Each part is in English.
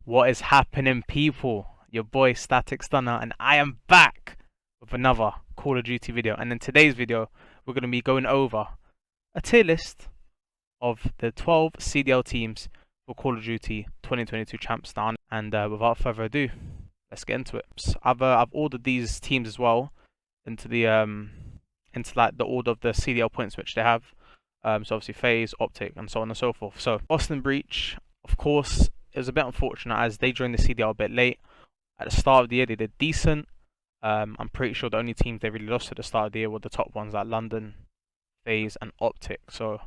What is happening, people? Your boy Static Stunner, and I am back with another Call of Duty video. And in today's video, we're going to be going over a tier list of the 12 CDL teams for Call of Duty 2022 Champs Down. And without further ado, let's get into it. I've ordered these teams as well into the like the order of the CDL points which they have. So obviously FaZe, OpTic, and so on and so forth. So Boston Breach, of course. It was a bit unfortunate as they joined the CDL a bit late. At the start of the year, they did decent. I'm pretty sure the only teams they really lost at the start of the year were the top ones like London, FaZe, and OpTic. So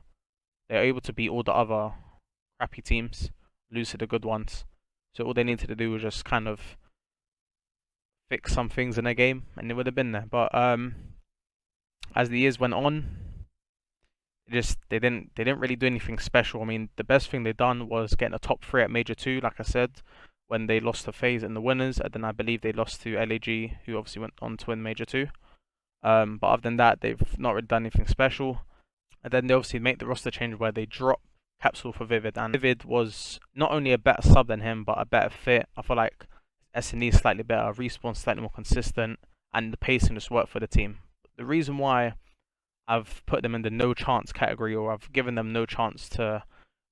they were able to beat all the other crappy teams, lose to the good ones. So all they needed to do was just kind of fix some things in their game, and they would have been there. But as the years went on, they didn't really do anything special. I mean, the best thing they done was getting a top 3 at Major 2, like I said, when they lost to FaZe in the winners, and then I believe they lost to LAG, who obviously went on to win Major 2. But other than that, they've not really done anything special. And then they obviously make the roster change where they drop Capsule for Vivid, and Vivid was not only a better sub than him, but a better fit. I feel like S&D is slightly better, Respawn slightly more consistent, and the pacing just worked for the team. The reason why I've put them in the no chance category, or I've given them no chance to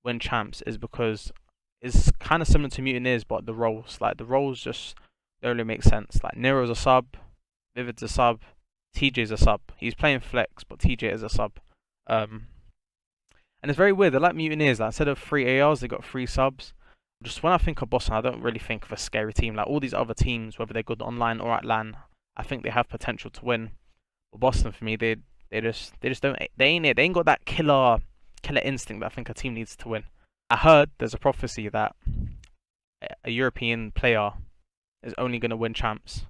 win champs, is because it's kind of similar to Mutineers, but the roles just don't really make sense. Like Nero's a sub, Vivid's a sub, TJ's a sub. He's playing flex, but TJ is a sub. And it's very weird. They're like Mutineers. Like, instead of 3 ARs, they got 3 subs. Just when I think of Boston, I don't really think of a scary team. Like all these other teams, whether they're good online or at LAN, I think they have potential to win. But Boston, for me, they just don't, they ain't got that killer instinct that I think a team needs to win. I heard there's a prophecy that a European player is only going to win champs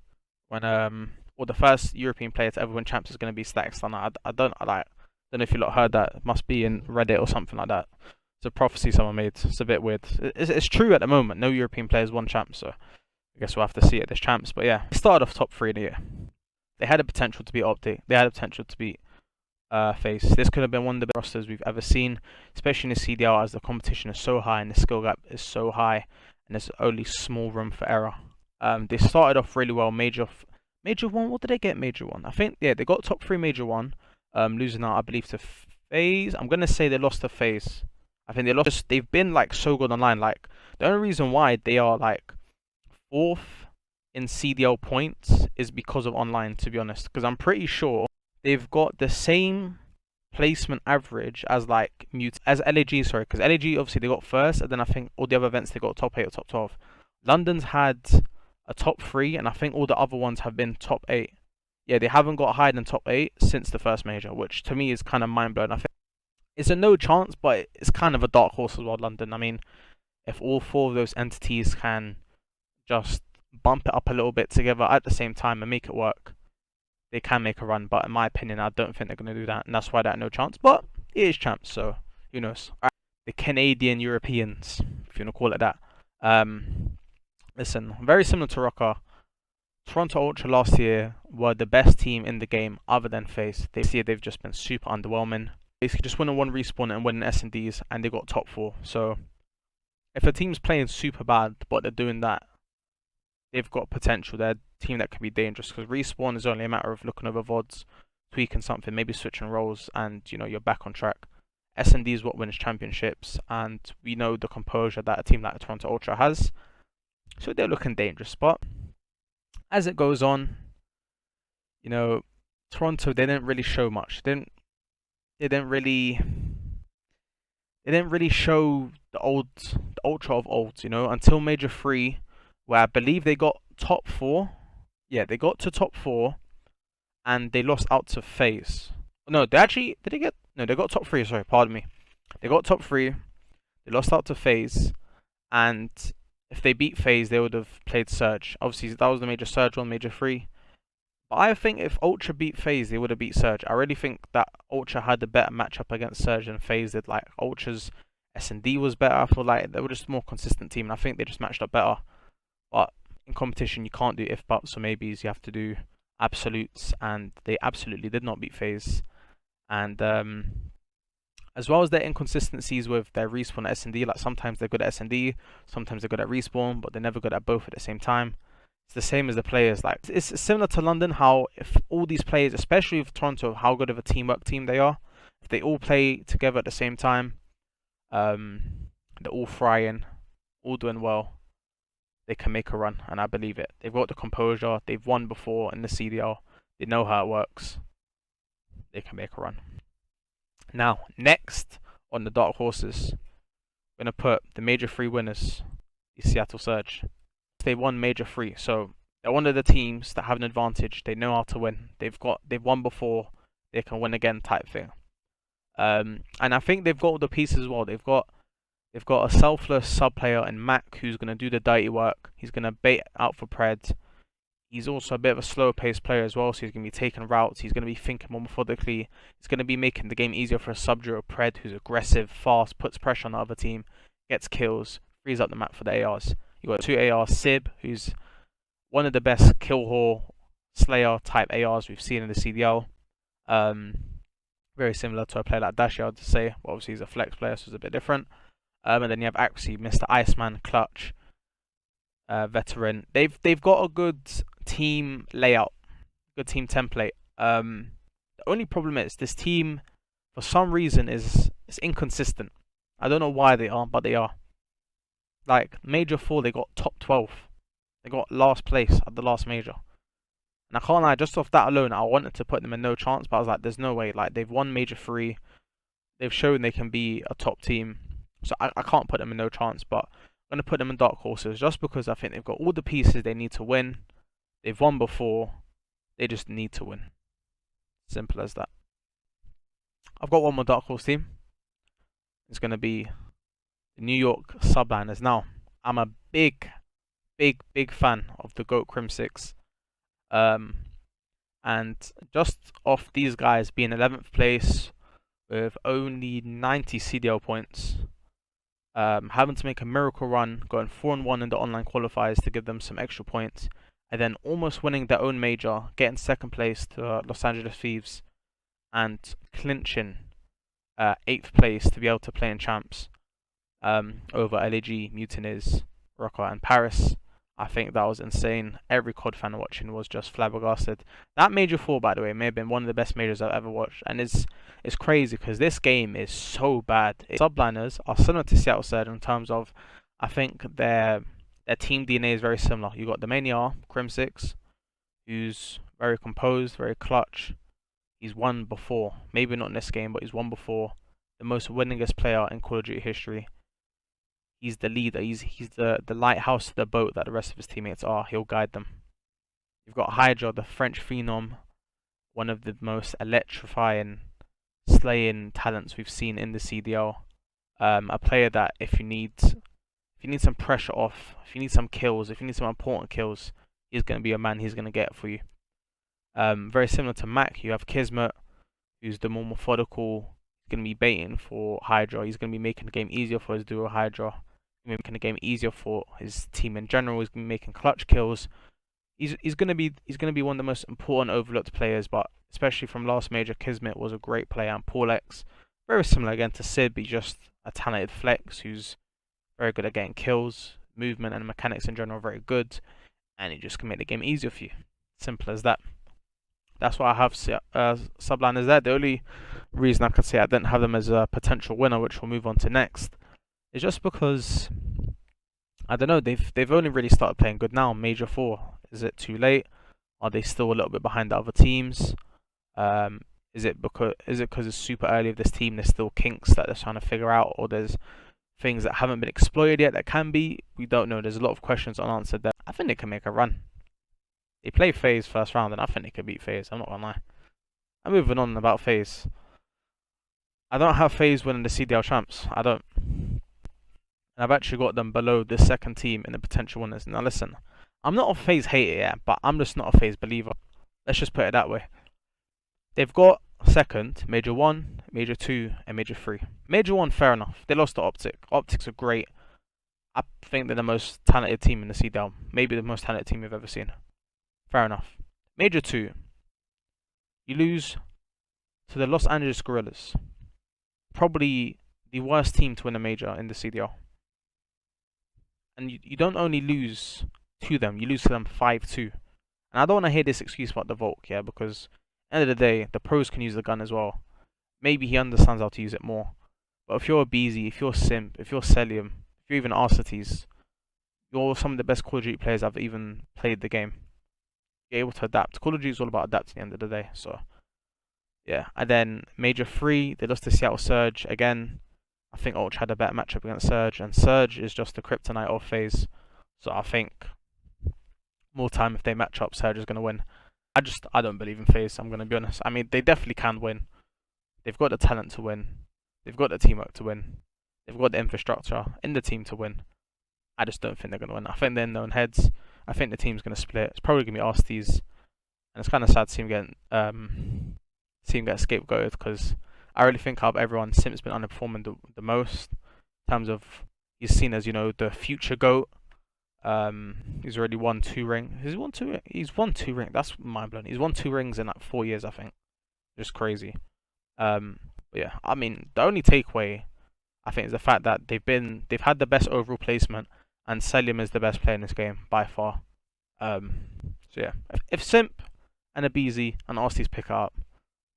when or the first European player to ever win champs is going to be Static Stunner. I don't know if you lot heard that. It must be in Reddit or something like that. It's a prophecy someone made. It's a bit weird. It's true at the moment. No European players won champs, so I guess we'll have to see it this champs. But yeah, it started off top 3 in the year. They had the potential to beat OpTic. They had the potential to beat FaZe. This could have been one of the best rosters we've ever seen, especially in the CDL, as the competition is so high and the skill gap is so high, and there's only small room for error. They started off really well. Major 1. What did they get? Major 1. I think they got top 3 Major 1. Losing out, I believe, to FaZe. I'm gonna say they lost to FaZe. I think they lost. They've been like so good online. Like the only reason why they are like 4th in CDL points is because of online. To be honest, because I'm pretty sure they've got the same placement average as like as LAG, sorry, because LAG obviously they got first, and then I think all the other events they got top 8 or top 12. London's had a top 3, and I think all the other ones have been top 8. Yeah, they haven't got higher than top 8 since the first major, which to me is kind of mind blowing. I think it's a no chance, but it's kind of a dark horse as well, London. I mean, if all 4 of those entities can just bump it up a little bit together at the same time and make it work, they can make a run. But in my opinion, I don't think they're going to do that, and that's why they're no chance. But it is champs, so who knows? The Canadian Europeans, if you want to call it that. Listen, very similar to Rocker. Toronto Ultra last year were the best team in the game other than FaZe. This year they've just been super underwhelming. Basically just winning 1 respawn and winning S&Ds, and they got top 4. So if a team's playing super bad but they're doing that, they've got potential. They're a team that can be dangerous, because respawn is only a matter of looking over VODs, tweaking something, maybe switching roles, and you're back on track. S&D is what wins championships, and we know the composure that a team like Toronto Ultra has. So they're looking dangerous. But as it goes on, Toronto, they didn't really show much. They didn't really show the Ultra of old, until Major 3, where I believe they got top 4. Yeah, they got to top 4, and they lost out to FaZe. No, they got top 3. Sorry, pardon me. They got top 3. They lost out to FaZe, and if they beat FaZe, they would have played Surge. Obviously, that was the Major Surge one, Major 3. But I think if Ultra beat FaZe, they would have beat Surge. I really think that Ultra had a better matchup against Surge than FaZe did. Like, Ultra's S&D was better. I feel like they were just a more consistent team, and I think they just matched up better. But in competition, you can't do if, buts, or maybes. You have to do absolutes, and they absolutely did not beat FaZe. And as well as their inconsistencies with their respawn at S&D. Like sometimes they're good at S&D, sometimes they're good at respawn, but they're never good at both at the same time. It's the same as the players. Like it's similar to London, how if all these players, especially with Toronto, how good of a teamwork team they are. If they all play together at the same time, they're all frying, all doing well, they can make a run, and I believe it. They've got the composure. They've won before in the CDL. They know how it works. They can make a run. Now, next on the dark horses, we're gonna put the major three winners, the Seattle Surge. They won major three, so they're one of the teams that have an advantage. They know how to win. They've won before. They can win again, type thing. And I think they've got all the pieces as well. They've got a selfless sub player in Mac who's gonna do the dirty work. He's gonna bait out for Pred. He's also a bit of a slower paced player as well, so he's going to be taking routes. He's going to be thinking more methodically. He's going to be making the game easier for a sub-duo Pred who's aggressive, fast, puts pressure on the other team, gets kills, frees up the map for the ARs. You've got 2 ARs, Sib, who's one of the best kill whore, slayer type ARs we've seen in the CDL. Very similar to a player like Dashi, I'd say. Well, obviously he's a flex player, so it's a bit different. And then you have Accuracy, Mr. Iceman, Clutch, veteran. They've got a good team layout, good team template. The only problem is this team, for some reason, is inconsistent. I don't know why they are, but they are. Like Major 4, they got top 12. They got last place at the last major. And I can't lie, just off that alone, I wanted to put them in no chance, but I was like, there's no way. Like they've won Major 3, they've shown they can be a top team, so I can't put them in no chance. But I'm gonna put them in dark horses just because I think they've got all the pieces they need to win. They've won before. They just need to win. Simple as that. I've got one more dark horse team. It's going to be the New York Subliners. Now, I'm a big fan of the GOAT Crim 6. And just off these guys being 11th place with only 90 CDL points, having to make a miracle run, going 4-1 in the online qualifiers to give them some extra points, and then almost winning their own major, getting second place to Los Angeles Thieves, and clinching 8th place to be able to play in champs over LAG, Mutineers, Rocker, and Paris. I think that was insane. Every COD fan watching was just flabbergasted. That Major 4, by the way, may have been one of the best majors I've ever watched, and it's crazy because this game is so bad. Subliners are similar to Seattle Surge in terms of, I think their team DNA is very similar. You got the Mania, Crim 6, who's very composed, very clutch. He's won before, maybe not in this game, but he's won before. The most winningest player in Call of Duty history. He's the leader. He's the lighthouse to the boat that the rest of his teammates are. He'll guide them. You've got Hydra, the French phenom, one of the most electrifying, slaying talents we've seen in the CDL. A player that if you need some pressure off, if you need some kills, if you need some important kills, he's going to be a man. He's going to get it for you. Very similar to Mac, you have Kismet, who's the more methodical. He's going to be baiting for Hydra. He's going to be making the game easier for his duo Hydra. Making the game easier for his team in general. He's going to be making clutch kills. He's going to be one of the most important overlooked players. But especially from last major, Kismet was a great player, and Paul X, very similar again to Sib. He's just a talented flex who's very good at getting kills, movement and mechanics in general very good, and he just can make the game easier for you. Simple as that. That's why I have Subliners there. The only reason I could say I didn't have them as a potential winner, which we'll move on to next, is just because I don't know. They've only really started playing good now. Major 4. Is it too late? Are they still a little bit behind the other teams? Is it because it's super early of this team? There's still kinks that they're trying to figure out, or there's things that haven't been exploited yet that can be. We don't know. There's a lot of questions unanswered there. I think they can make a run. They play FaZe first round, and I think they could beat FaZe. I'm not gonna lie. I'm moving on about FaZe. I don't have FaZe winning the CDL Champs. I don't. And I've actually got them below this second team in the potential winners. Now listen, I'm not a FaZe hater, yeah, but I'm just not a FaZe believer. Let's just put it that way. They've got second, Major 1, Major 2, and Major 3. Major 1, fair enough. They lost to OpTic. OpTics are great. I think they're the most talented team in the CDL. Maybe the most talented team you've ever seen. Fair enough. Major 2. You lose to the Los Angeles Gorillas. probably the worst team to win a major in the CDL. And you don't only lose to them, you lose to them 5-2. And I don't want to hear this excuse about the Volk, yeah, because at the end of the day, the pros can use the gun as well. Maybe he understands how to use it more. But if you're a BZ, if you're Simp, if you're Celium, if you're even Arcetes, you're some of the best Call of Duty players I've even played the game. You're able to adapt. Call of Duty is all about adapting at the end of the day. So, yeah. And then Major 3, they lost to Seattle Surge. Again, I think Ulch had a better matchup against Surge. And Surge is just the kryptonite of FaZe. So I think more time if they match up, Surge is going to win. I don't believe in FaZe, I'm going to be honest. I mean, they definitely can win. They've got the talent to win. They've got the teamwork to win. They've got the infrastructure in the team to win. I just don't think they're going to win. I think they're in their own heads. I think the team's going to split. It's probably going to be Arcetes. And it's kind of sad to see him get scapegoated, because I really think out of everyone, Sim's been underperforming the most in terms of he's seen as, you know, the future GOAT. He's already won 2 rings. He's won 2 rings. That's mind blowing. He's won 2 rings in like 4 years, I think. Just crazy. But yeah, I mean, the only takeaway I think is the fact that they've had the best overall placement, and Celium is the best player in this game by far. So yeah, if Simp and a BZ and Arcetes pick it up,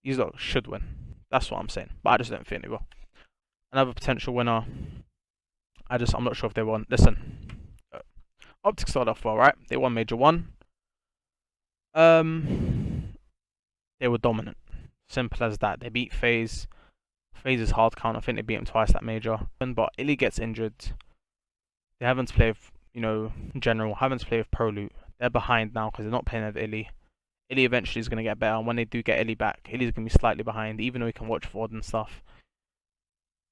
these lot should win. That's what I'm saying. But I just don't think they will. Another potential winner. I'm not sure if they won. Listen. OpTic started off well, right? They won Major 1. They were dominant. Simple as that. They beat FaZe. FaZe is hard count. I think they beat him twice that major. But Illy gets injured. They haven't to play with, you know, General. Haven't to play with ProLoot. They're behind now because they're not playing with Illy. Illy eventually is going to get better. And when they do get Illy back, Illy's going to be slightly behind, even though he can watch forward and stuff.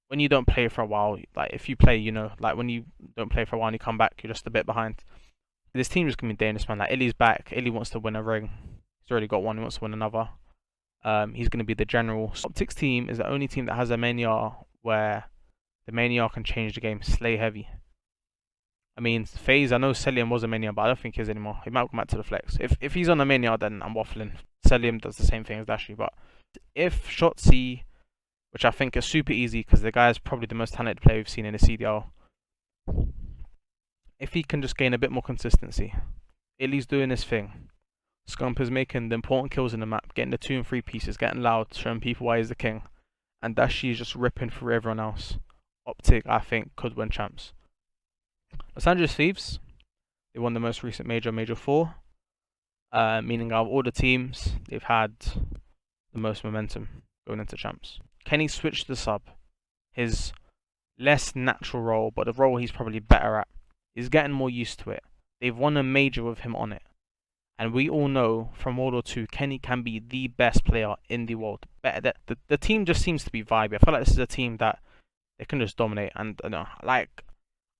When you don't play for a while, like if you play, you know, like when you don't play for a while and you come back, you're just a bit behind. This team is going to be dangerous, man. Like Illy's back. Illy wants to win a ring. He's already got one. He wants to win another. He's going to be the general. OpTic's team is the only team that has a mania where the mania can change the game. Slay heavy. I mean, FaZe, I know Celium was a mania, but I don't think he is anymore. He might come back to the flex. If he's on a mania, then I'm waffling. Celium does the same thing as Dashy. But if Shotzi, which I think is super easy because the guy is probably the most talented player we've seen in the CDL, if he can just gain a bit more consistency. Illy's doing his thing. Scump is making the important kills in the map, getting the 2 and 3 pieces, getting loud, showing people why he's the king. And Dashi is just ripping through everyone else. OpTic, I think, could win champs. Los Angeles Thieves, they won the most recent major, Major 4. Meaning out of all the teams, they've had the most momentum going into champs. Kenny switched the sub. His less natural role, but the role he's probably better at. He's getting more used to it. They've won a major with him on it. And we all know from World War II, Kenny can be the best player in the world. Better the team just seems to be vibey. I feel like this is a team that they can just dominate. And like,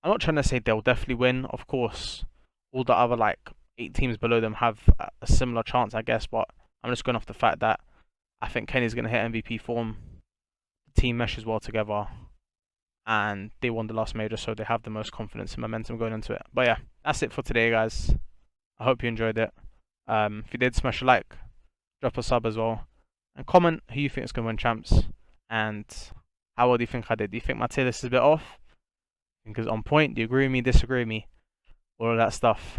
I'm not trying to say they'll definitely win. Of course, all the other like 8 teams below them have a similar chance, I guess. But I'm just going off the fact that I think Kenny's going to hit MVP form. The team meshes well together. And they won the last major, so they have the most confidence and momentum going into it. But yeah, that's it for today, guys. I hope you enjoyed it. If you did, smash a like, drop a sub as well, and comment who you think is going to win champs, and how well do you think I did. Do you think my tier list is a bit off? Think it's on point? Do you agree with me, disagree with me? All of that stuff.